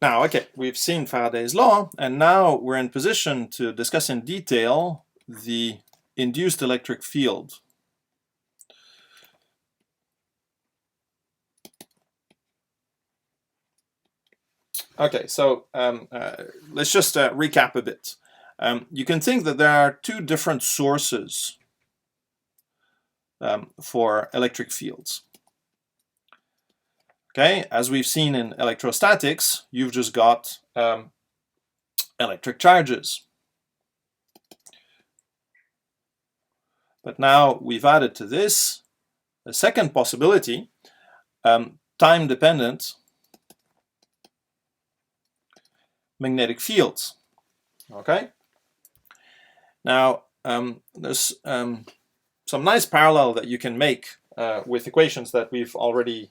Now, okay, we've seen Faraday's law, and now we're in position to discuss in detail the induced electric field. Okay, so let's just recap a bit. You can think that there are two different sources for electric fields. Okay, as we've seen in electrostatics, you've just got electric charges. But now we've added to this a second possibility, time-dependent magnetic fields. Okay. Now there's some nice parallel that you can make with equations that we've already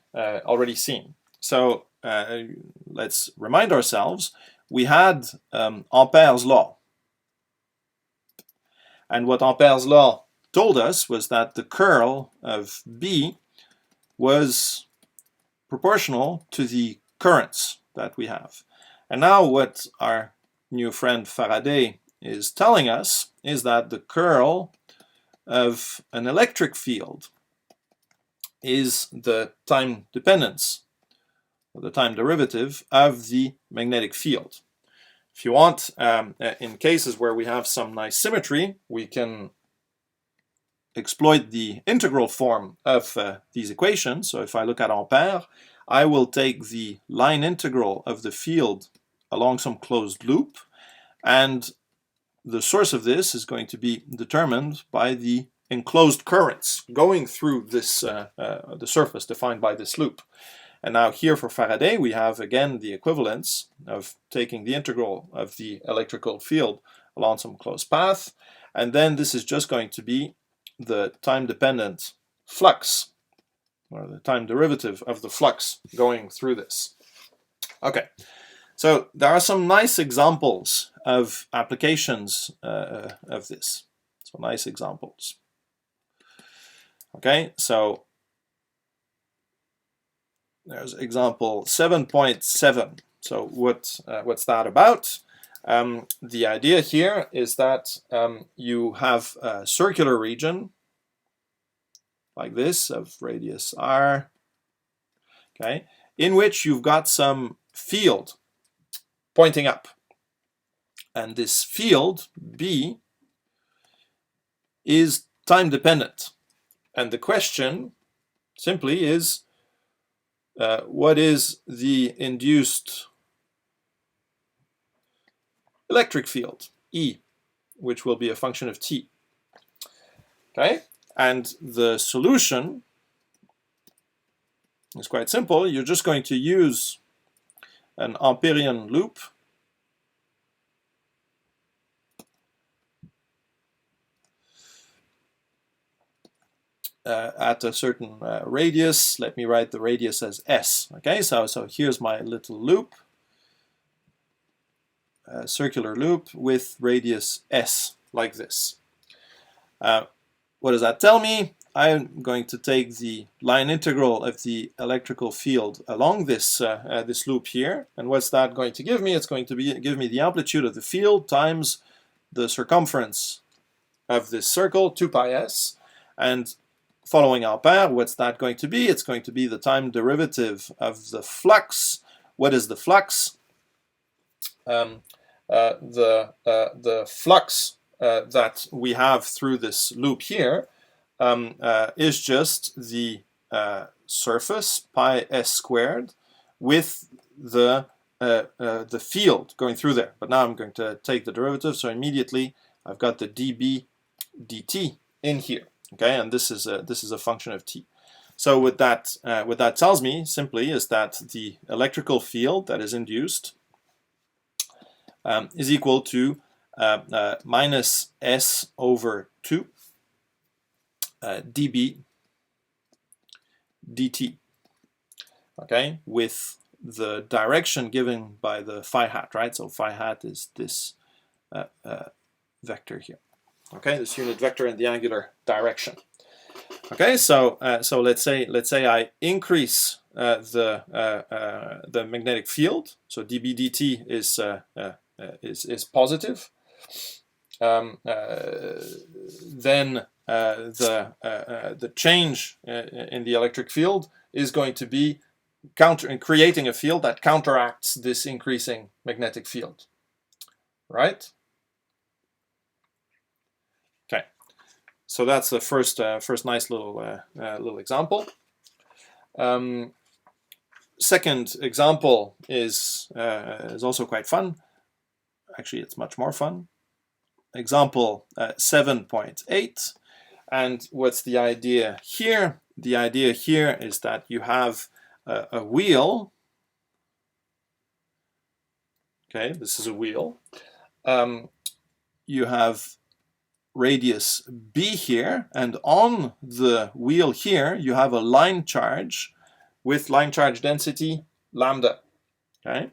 seen. So let's remind ourselves, we had Ampere's law, and what Ampere's law told us was that the curl of B was proportional to the currents that we have. And now what our new friend Faraday is telling us is that the curl of an electric field is the time dependence, or the time derivative of the magnetic field. If you want, in cases where we have some nice symmetry, we can exploit the integral form of these equations. So if I look at Ampere, I will take the line integral of the field along some closed loop, and the source of this is going to be determined by the enclosed currents going through this the surface defined by this loop. And now here for Faraday, we have again the equivalence of taking the integral of the electrical field along some closed path, and then this is just going to be the time-dependent flux, or the time derivative of the flux going through this. Okay, so there are some nice examples of applications of this. So nice examples. Okay, so there's example 7.7. So what's that about? The idea here is that you have a circular region like this of radius r, okay, in which you've got some field pointing up. And this field, B, is time dependent. And the question simply is, what is the induced electric field, E, which will be a function of t. Okay, and the solution is quite simple. You're just going to use an amperian loop at a certain radius. Let me write the radius as s. Okay, so here's my little loop, a circular loop with radius s, like this. What does that tell me? I'm going to take the line integral of the electrical field along this this loop here, and what's that going to give me? It's going to give me the amplitude of the field times the circumference of this circle, 2 pi s, and following Ampere, what's that going to be? It's going to be the time derivative of the flux. What is the flux? The flux that we have through this loop here is just the surface pi s squared with the field going through there. But now I'm going to take the derivative, so immediately I've got the dB dt in here. Okay, and this is a function of t. So what that tells me simply is that the electrical field that is induced is equal to minus s over 2 dB dt. Okay, with the direction given by the phi hat, right? So phi hat is this vector here. Okay, this unit vector in the angular direction. Okay, so let's say I increase the magnetic field. So dB dt is positive. Then the change in the electric field is going to be creating a field that counteracts this increasing magnetic field, right? Okay, so that's the first nice little little example. Second example is also quite fun. Actually, it's much more fun. Example 7.8. And what's the idea here? The idea here is that you have a wheel. Okay, this is a wheel. You have radius b here, and on the wheel here you have a line charge with line charge density lambda. Okay,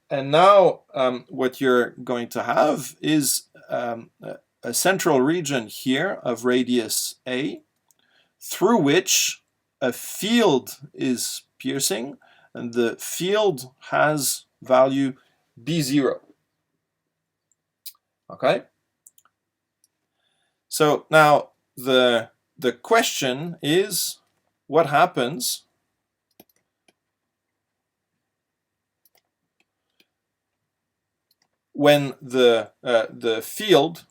and now what you're going to have is a central region here of radius a, through which a field is piercing, and the field has value b0. Okay? So now the question is, what happens when the field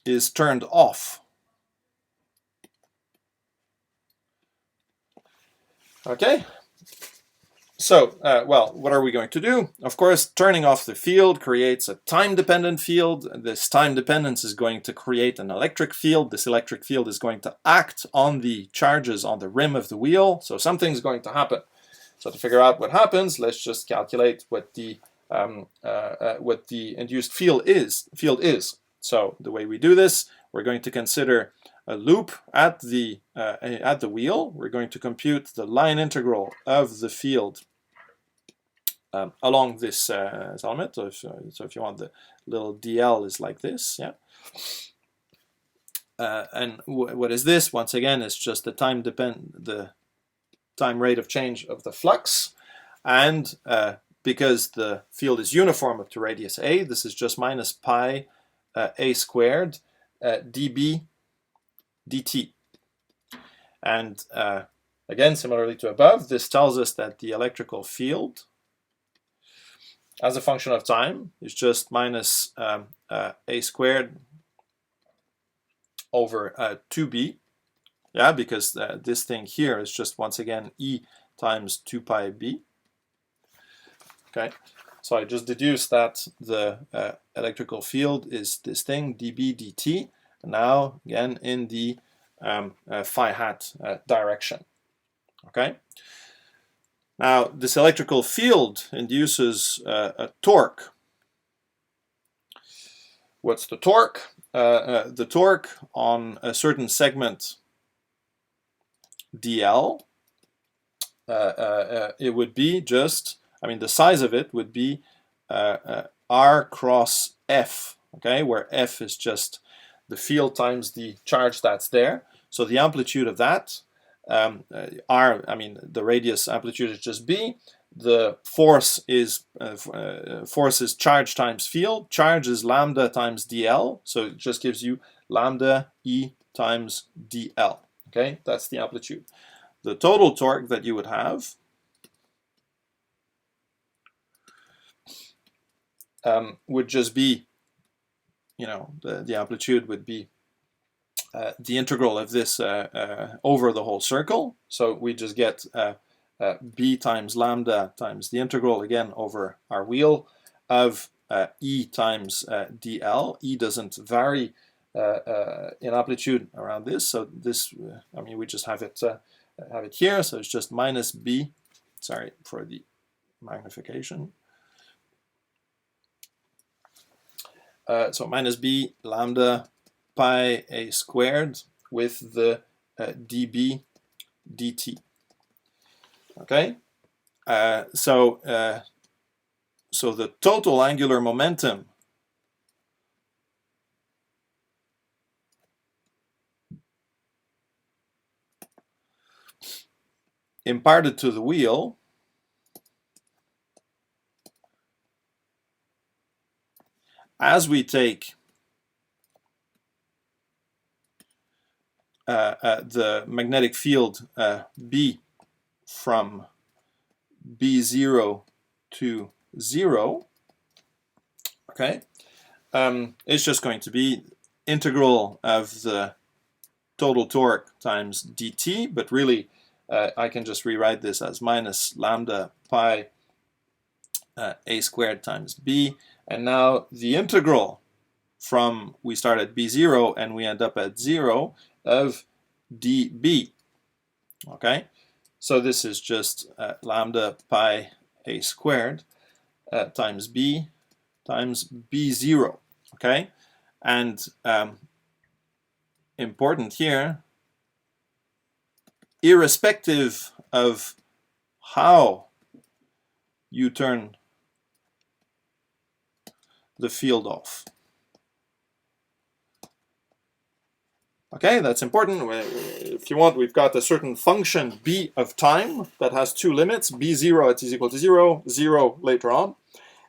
is turned off? Okay, so well, what are we going to do? Of course, turning off the field creates a time-dependent field. This time dependence is going to create an electric field. This electric field is going to act on the charges on the rim of the wheel, so something's going to happen. So to figure out what happens, let's just calculate what the induced field is. So the way we do this, we're going to consider a loop at the wheel. We're going to compute the line integral of the field along this element. So if you want, the little dl is like this, yeah. And what is this? Once again, it's just the time rate of change of the flux, and because the field is uniform up to radius a, this is just minus pi a squared dB dt. And again, similarly to above, this tells us that the electrical field as a function of time is just minus a squared over 2b. Yeah, because this thing here is just, once again, e times 2 pi b. Okay, so I just deduced that the electrical field is this thing, dB dt, now again in the phi hat direction. Okay, now this electrical field induces a torque. What's the torque? The torque on a certain segment dl, it would be just, I mean, the size of it would be r cross f, okay, where f is just the field times the charge that's there. So the amplitude of that, r, I mean, the radius amplitude is just b. The force is charge times field. Charge is lambda times dl, so it just gives you lambda e times dl. Okay, that's the amplitude. The total torque that you would have would just be, you know, the amplitude would be the integral of this over the whole circle. So we just get b times lambda times the integral again over our wheel of e times dl. E doesn't vary in amplitude around this, so this, I mean, we just have it here, so it's just minus b, sorry for the magnification, so minus b lambda pi a squared with the dB dt. Okay, so the total angular momentum imparted to the wheel as we take the magnetic field B from B0 to 0, okay, it's just going to be integral of the total torque times dt, but really I can just rewrite this as minus lambda pi a squared times b, and now the integral from, we start at b0 and we end up at 0, of db, okay? So this is just lambda pi a squared times b times b0, okay? And important here, irrespective of how you turn the field off. Okay, that's important. If you want, we've got a certain function b of time that has two limits, b0 at t is equal to 0, 0 later on.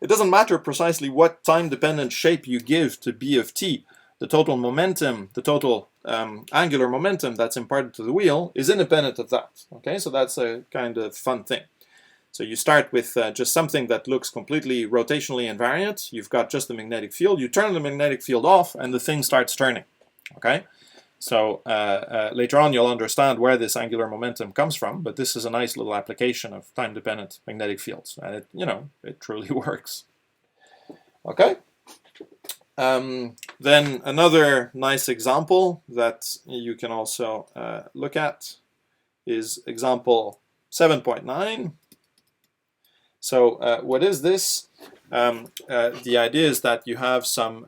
It doesn't matter precisely what time-dependent shape you give to b of t. The total momentum, the total angular momentum that's imparted to the wheel is independent of that. Okay, so that's a kind of fun thing. So you start with just something that looks completely rotationally invariant. You've got just the magnetic field. You turn the magnetic field off and the thing starts turning. Okay, so later on you'll understand where this angular momentum comes from, but this is a nice little application of time-dependent magnetic fields, and it, you know, it truly works. Okay. Then another nice example that you can also look at is example 7.9. So what is this? The idea is that you have some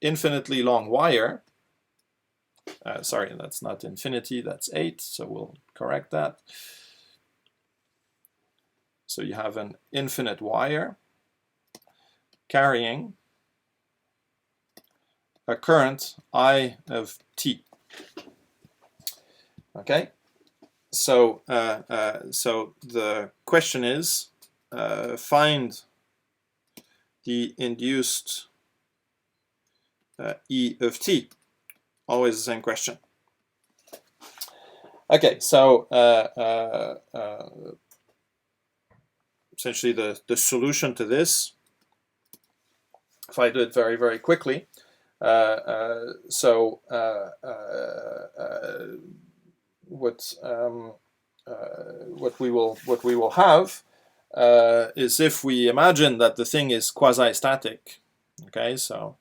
infinitely long wire. Sorry, that's not infinity, that's 8, so we'll correct that. So you have an infinite wire carrying a current I of t. Okay, so so the question is, find the induced E of t. Always the same question. Okay, so essentially the solution to this, if I do it very, very quickly, what we will have is, if we imagine that the thing is quasi-static, okay, so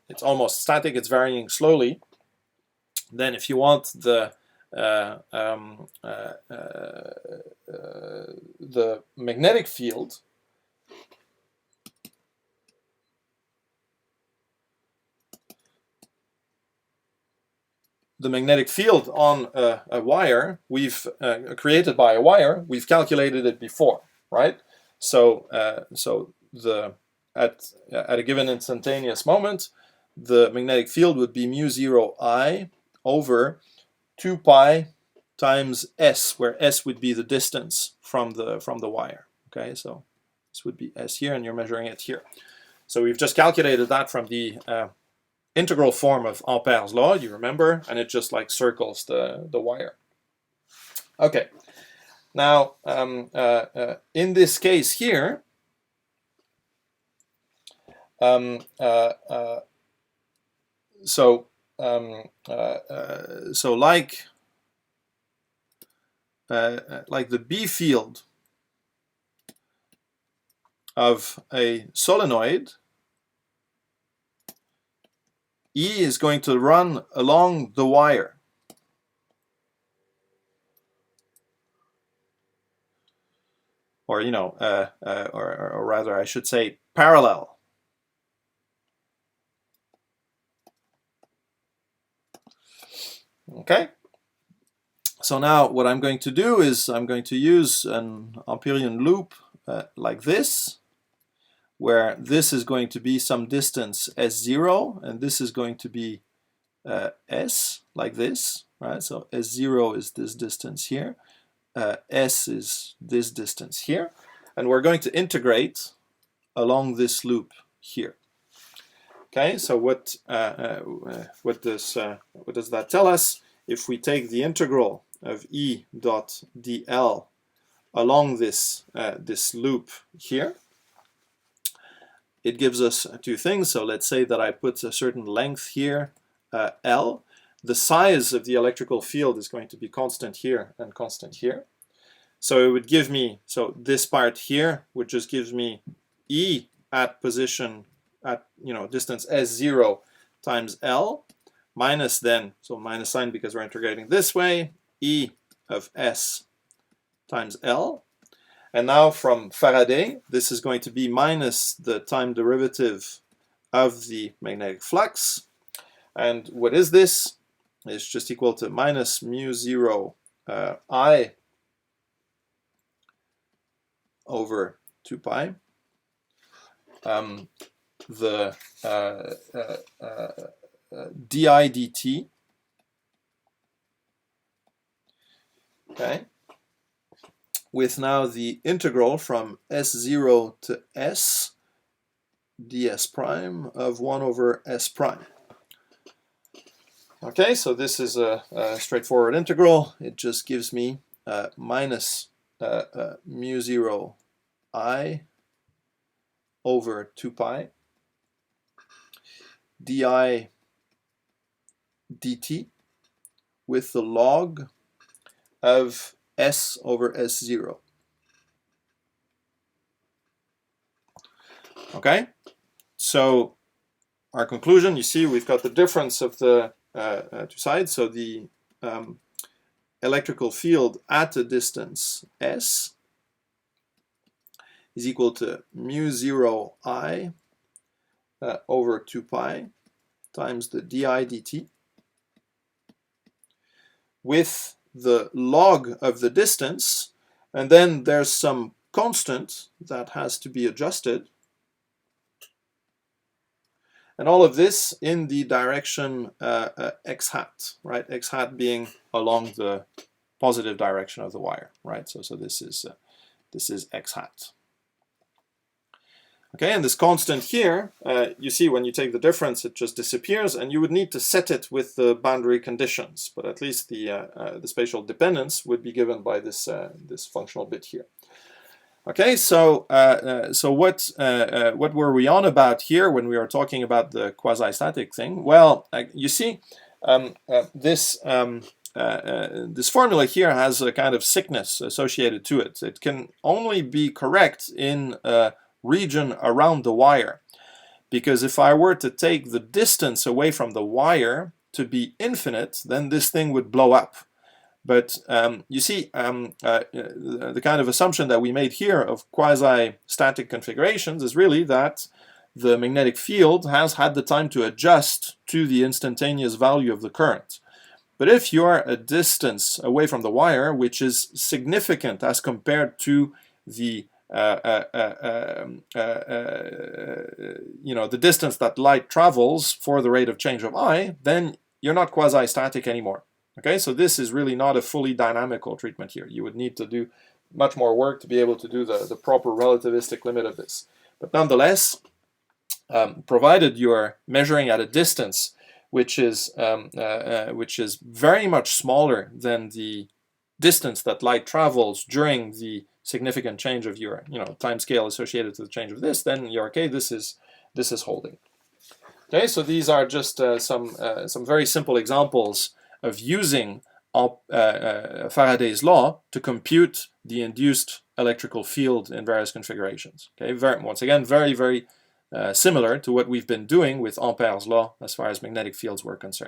it's almost static, it's varying slowly, then if you want the magnetic field on a wire, we've created by a wire, we've calculated it before, right? So at a given instantaneous moment, the magnetic field would be mu 0 I over 2 pi times s, where s would be the distance from the wire. Okay, so this would be s here, and you're measuring it here. So we've just calculated that from the integral form of Ampere's law, you remember, and it just like circles the wire. Okay, now in this case here, so like the B field of a solenoid, E is going to run along the wire. Or, you know, or rather I should say parallel. Okay, so now what I'm going to do is I'm going to use an amperian loop like this, where this is going to be some distance s0 and this is going to be S like this, right? So S0 is this distance here, S is this distance here, and we're going to integrate along this loop here. Okay, so what does that tell us? If we take the integral of E dot dl along this this loop here, it gives us two things. So let's say that I put a certain length here, L. The size of the electrical field is going to be constant here and constant here. So it would give me, so this part here, which just gives me E at position, at distance S0 times L, minus then, so minus sign because we're integrating this way, E of S times L. And now from Faraday, this is going to be minus the time derivative of the magnetic flux. And what is this? It's just equal to minus mu 0 I over 2 pi. The di dt, okay, with now the integral from S0 to S ds prime of 1 over S prime. Okay, so this is a straightforward integral. It just gives me minus mu 0 I over 2 pi di dt with the log of S over S0. Okay, so our conclusion, you see we've got the difference of the two sides. So the electrical field at a distance S is equal to mu 0 I over 2 pi times the di dt with the log of the distance, and then there's some constant that has to be adjusted, and all of this in the direction x hat, right? X hat being along the positive direction of the wire, right? So this is x hat. Okay, and this constant here, you see when you take the difference, it just disappears, and you would need to set it with the boundary conditions, but at least the spatial dependence would be given by this this functional bit here. Okay, so what were we on about here when we were talking about the quasi-static thing? Well, you see, this formula here has a kind of sickness associated to it. It can only be correct in region around the wire, because if I were to take the distance away from the wire to be infinite, then this thing would blow up. But you see, the kind of assumption that we made here of quasi-static configurations is really that the magnetic field has had the time to adjust to the instantaneous value of the current. But if you are a distance away from the wire, which is significant as compared to the the distance that light travels for the rate of change of I, then you're not quasi-static anymore. Okay, so this is really not a fully dynamical treatment here. You would need to do much more work to be able to do the proper relativistic limit of this. But nonetheless, provided you're measuring at a distance which is very much smaller than the distance that light travels during the significant change of your time scale associated to the change of this, then you're okay. This is holding. Okay, so these are just some very simple examples of using Faraday's law to compute the induced electrical field in various configurations. Okay, once again, very similar to what we've been doing with Ampere's law as far as magnetic fields were concerned.